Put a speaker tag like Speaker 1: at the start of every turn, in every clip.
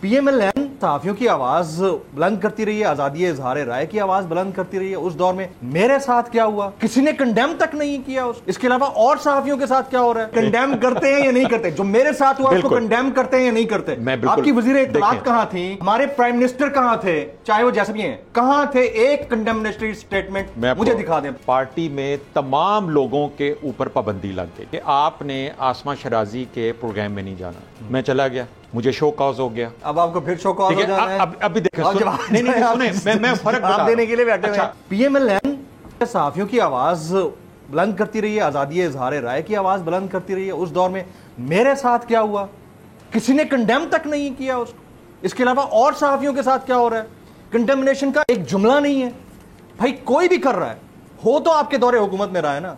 Speaker 1: PMLN صحافیوں کی آواز بلند کرتی رہی ہے, آزادی اظہار رائے کی آواز بلند کرتی رہی ہے. اس دور میں میرے ساتھ کیا ہوا کسی نے کنڈیم تک نہیں کیا. اس کے علاوہ اور صحافیوں کے ساتھ کیا ہو رہا ہے, کنڈیم کرتے ہیں یا نہیں کرتے؟ جو میرے ساتھ ہوا اس کو کنڈیم کرتے ہیں یا نہیں کرتے؟ آپ کی وزیر اطلاعات کہاں تھی, ہمارے پرائم منسٹر کہاں تھے, چاہے وہ جیسے بھی ہیں, کہاں تھے؟ ایک کنڈیمنیٹری سٹیٹمنٹ مجھے دکھا دیں.
Speaker 2: پارٹی میں تمام لوگوں کے اوپر پابندی لگ گئی کہ آپ نے آسما شرازی کے پروگرام میں نہیں جانا. میں چلا گیا, مجھے شو کاز ہو گیا.
Speaker 1: اب آپ کو پھر شو کاز ہو جانا ہے.
Speaker 2: ابھی دیکھیں سنیں, میں فرق
Speaker 1: آپ دینے کے لیے بیٹھے ہوئے ہیں. PMLN صحافیوں کی آواز بلند کرتی رہی ہے, آزادی اظہار رائے کی آواز بلند کرتی رہی ہے. اس دور میں میرے ساتھ کیا ہوا کسی نے کنڈیم تک نہیں کیا اس کو. اس کے علاوہ اور صحافیوں کے ساتھ کیا ہو رہا ہے؟ کنڈیمنیشن کا ایک جملہ نہیں ہے بھائی, کوئی بھی کر رہا ہے, ہو تو آپ کے دور حکومت میں رہا ہے نا.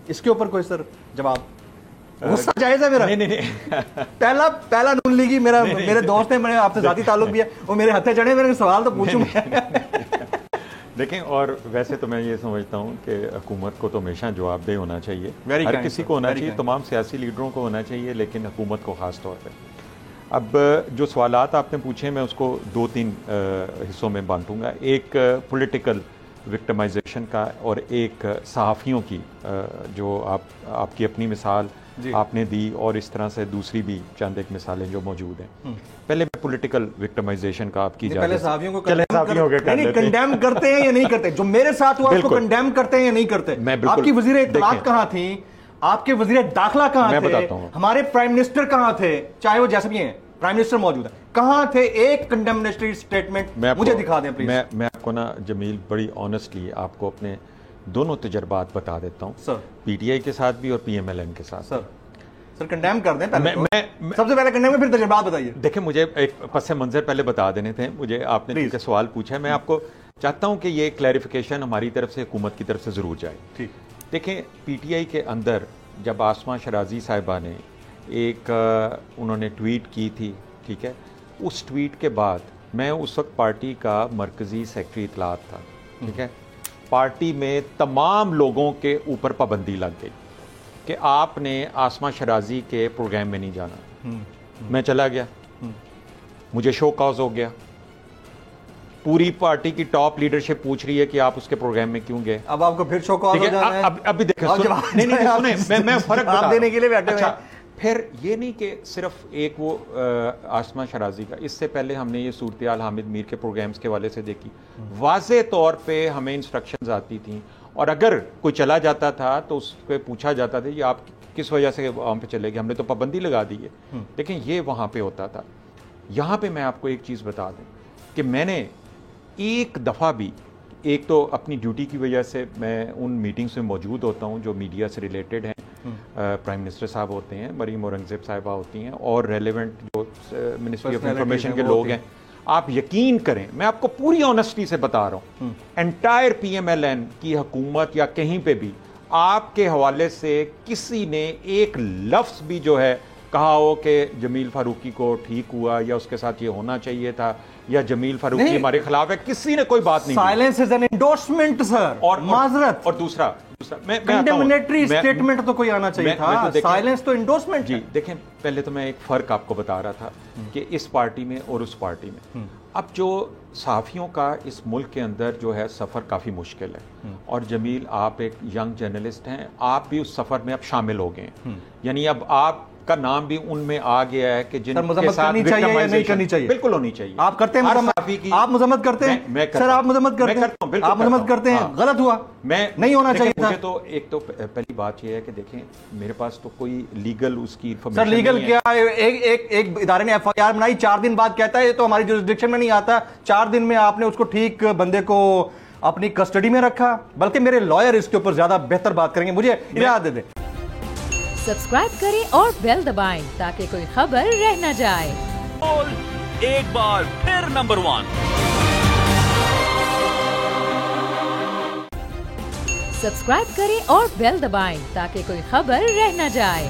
Speaker 1: اس کے اوپر کوئی سر جواب؟ غصہ جائز ہے میرا. پہلا نون لیگی میرے دوست ہیں, میرے آپ سے ذاتی تعلق بھی ہے, وہ میرے ہتھے چڑھے, میرے سوال تو پوچھوں.
Speaker 2: دیکھیں, اور ویسے تو میں یہ سمجھتا ہوں کہ حکومت کو تو ہمیشہ جواب دہ ہونا چاہیے, ہر کسی کو ہونا چاہیے, تمام سیاسی لیڈروں کو ہونا چاہیے, لیکن حکومت کو خاص طور پہ. اب جو سوالات آپ نے پوچھے میں اس کو 2-3 حصوں میں بانٹوں گا. ایک پولیٹیکل وکٹمائزیشن کا, اور ایک صحافیوں کی جو آپ کی اپنی مثال آپ نے دی, اور اس طرح سے دوسری بھی چند ایک مثالیں جو موجود ہیں. پہلے میں پولیٹیکل وکٹمائزیشن کا آپ کی
Speaker 1: پہلے صحافیوں کو کنڈیم کرتے ہیں یا نہیں کرتے؟ جو میرے ساتھ ہوا اس کو کنڈیم کرتے ہیں یا نہیں کرتے؟ آپ کی وزیر اطلاعات کہاں تھی, آپ کے وزیر داخلہ کہاں تھے, ہمارے پرائم منسٹر کہاں تھے, چاہے وہ جیسے بھی ہیں, پرائم منسٹر موجود ہے, کہاں تھے؟ ایک کنڈیمنیٹری سٹیٹمنٹ مجھے دکھا دیں پلیز.
Speaker 2: میں آپ کو نا جمیل بڑی آنیسٹلی آپ کو اپنے دونوں تجربات بتا دیتا ہوں, سر PTI کے ساتھ بھی اور PMLN کے ساتھ.
Speaker 1: سر کنڈیم کر دیں پہلے, سب سے پہلے کنڈیم میں, پھر تجربات بتائیے.
Speaker 2: دیکھیں, مجھے ایک پس منظر پہلے بتا دینے تھے. مجھے آپ نے کیونکہ سوال پوچھا ہے, میں آپ کو چاہتا ہوں کہ یہ کلیریفیکیشن ہماری طرف سے, حکومت کی طرف سے ضرور جائے. دیکھیں, PTI کے اندر جب آسما شرازی صاحبہ نے ایک انہوں نے ٹویٹ کی تھی, ٹھیک ہے, اس ٹویٹ کے بعد میں اس وقت پارٹی کا مرکزی سیکرٹری اطلاعات تھا, ٹھیک ہے. پارٹی میں تمام لوگوں کے اوپر پابندی لگ گئی کہ آپ نے آسما شرازی کے پروگرام میں نہیں جانا. میں چلا گیا, مجھے شو کاز ہو گیا. پوری پارٹی کی ٹاپ لیڈرشپ پوچھ رہی ہے کہ آپ اس کے پروگرام میں کیوں گئے.
Speaker 1: اب آپ کو پھر شو کاز ہو جانا ہے.
Speaker 2: ابھی دیکھیں, سنیں, میں فرق
Speaker 1: آپ دینے کے لیے بیٹھے ہوئے ہیں.
Speaker 2: پھر یہ نہیں کہ صرف ایک وہ آسما شرازی کا, اس سے پہلے ہم نے یہ صورتحال حامد میر کے پروگرامز کے والے سے دیکھی. واضح طور پہ ہمیں انسٹرکشنز آتی تھیں, اور اگر کوئی چلا جاتا تھا تو اس کو پوچھا جاتا تھا یہ آپ کس وجہ سے وہاں پہ چلے گئے, ہم نے تو پابندی لگا دی ہے. لیکن یہ وہاں پہ ہوتا تھا. یہاں پہ میں آپ کو ایک چیز بتا دوں کہ میں نے ایک دفعہ بھی, ایک تو اپنی ڈیوٹی کی وجہ سے میں ان میٹنگز میں موجود ہوتا ہوں جو میڈیا سے ریلیٹڈ ہیں, پرائم منسٹر صاحب ہوتے ہیں, مریم اورنگزیب صاحبہ ہوتی ہیں, اور ریلیونٹ جو منسٹری آف انفارمیشن کے لوگ ہیں. آپ یقین کریں, میں آپ کو پوری آنیسٹی سے بتا رہا ہوں, انٹائر PMLN کی حکومت یا کہیں پہ بھی آپ کے حوالے سے کسی نے ایک لفظ بھی جو ہے کہا ہو کہ جمیل فاروقی کو ٹھیک ہوا, یا اس کے ساتھ یہ ہونا چاہیے تھا, یا جمیل فاروقی ہمارے خلاف ہے, کسی نے کوئی بات نہیں.
Speaker 1: سائلنس از این انڈورسمنٹ سر, اور معذرت.
Speaker 2: اور دوسرا
Speaker 1: کنڈیمنیٹری سٹیٹمنٹ تو کوئی آنا چاہیے تھا, سائلنس تو انڈورسمنٹ.
Speaker 2: جی دیکھیں, پہلے تو میں ایک فرق آپ کو بتا رہا تھا کہ اس پارٹی میں اور اس پارٹی میں. اب جو صحافیوں کا اس ملک کے اندر جو ہے سفر کافی مشکل ہے, اور جمیل آپ ایک ینگ جرنلسٹ ہیں, آپ بھی اس سفر میں اب شامل ہو گئے ہیں. یعنی اب آپ کا نام بھی ان میں آ گیا ہے کہ جن کے ساتھ
Speaker 1: وکٹمائزیشن
Speaker 2: بالکل ہونی چاہیے.
Speaker 1: آپ کرتے ہیں آپ مذمت کرتے ہیں سر, آپ مذمت کرتے ہیں, آپ مذمت کرتے ہیں, غلط ہوا,
Speaker 2: میں
Speaker 1: نہیں ہونا چاہیے تھا.
Speaker 2: تو ایک تو پہلی بات یہ ہے کہ دیکھیں, میرے پاس تو کوئی لیگل اس کی
Speaker 1: انفارمیشن سر, لیگل کیا ایک ادارے نے FIR بنائی, 4 دن بعد کہتا ہے یہ تو ہماری جورسڈکشن میں نہیں آتا. 4 دن میں آپ نے اس کو ٹھیک بندے کو اپنی کسٹڈی میں رکھا, بلکہ میرے لائر اس کے اوپر زیادہ بہتر بات کریں گے. مجھے اجازت دے دیں.
Speaker 3: سبسکرائب کریں اور بیل دبائیں تاکہ کوئی خبر رہ نہ جائے.
Speaker 4: ایک بار پھر نمبر 1.
Speaker 3: سبسکرائب کریں اور بیل دبائیں تاکہ کوئی خبر رہ نہ جائے.